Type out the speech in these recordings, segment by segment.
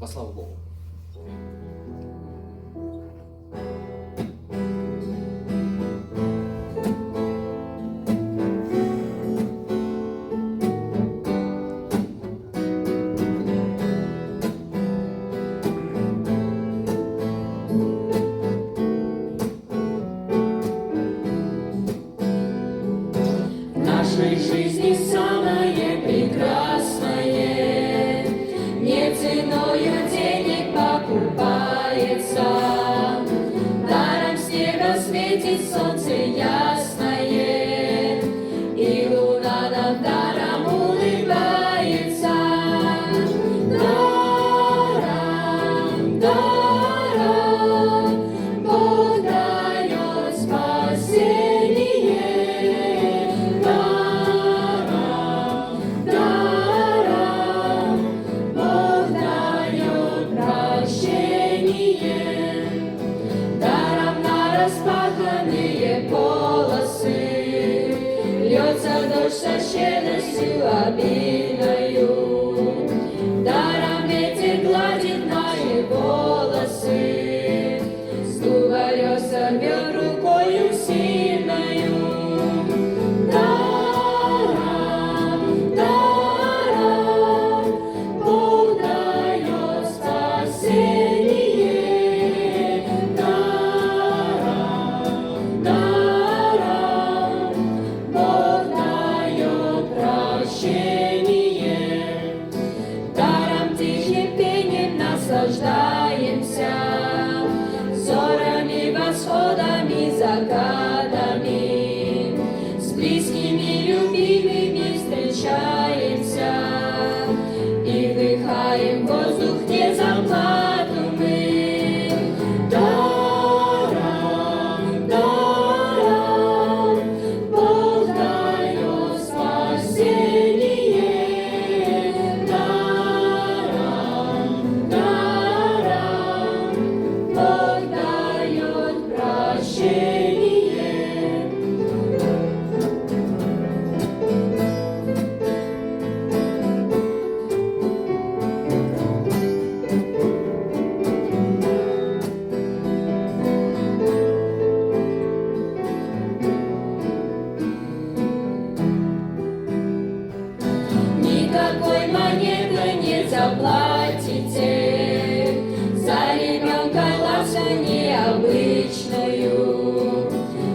во славу Богу. В нашей жизни самое прекрасное не ценою денег покупается, даром с неба светит солнце ясное, и луна нам даром улыбается. Даром, даром Бог дает спасение. Льется дождь со щедростью обильною, даром ветер гладит мои волосы, сдувается рвет рукою сильною. Даром, даром Бог дает спасение. Даром, даром Бог дает прощение. Даром тихим пением наслаждаемся, зорами, восходами, закатами, с близкими, любимыми встречаемся и вдыхаем воздух незаплату мы. Даром, даром Бог дает спасение. Даром, даром Бог дает прощение. Никакой монетой не заплатите за ребенка ласку необычную,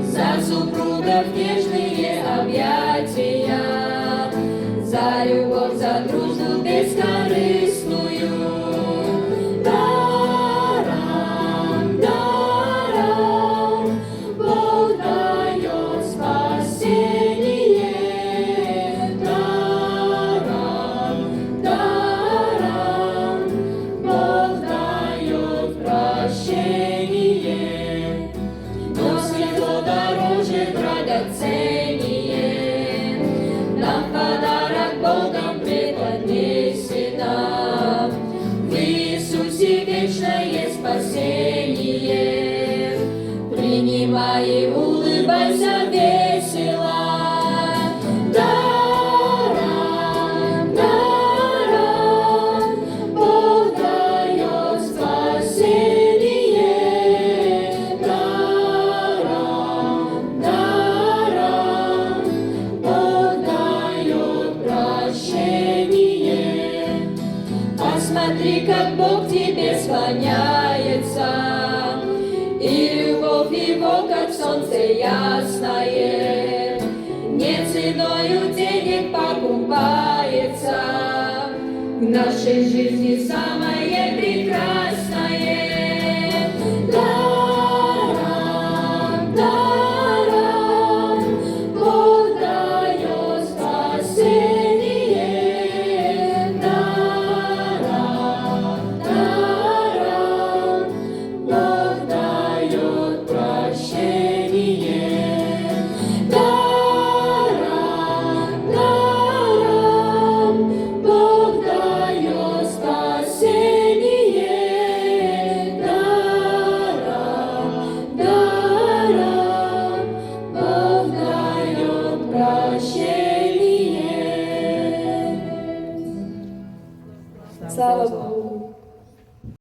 за супругов нежные объятия, за любовь, за дружбу бескорыстную. Даром, даром Бог дает спасение. Даром, даром Бог дает прощение. Но светло дороже, драгоценнее нам подарок Богом преподнесено. В Иисусе вечное спасение. Принимай и улыбайся весело. Даром, даром Бог дает спасение. Даром, даром Бог дает прощение. Посмотри, как Бог тебе склоняется, и любовь Его, как солнце ясное, не ценою денег покупается. В нашей жизни самое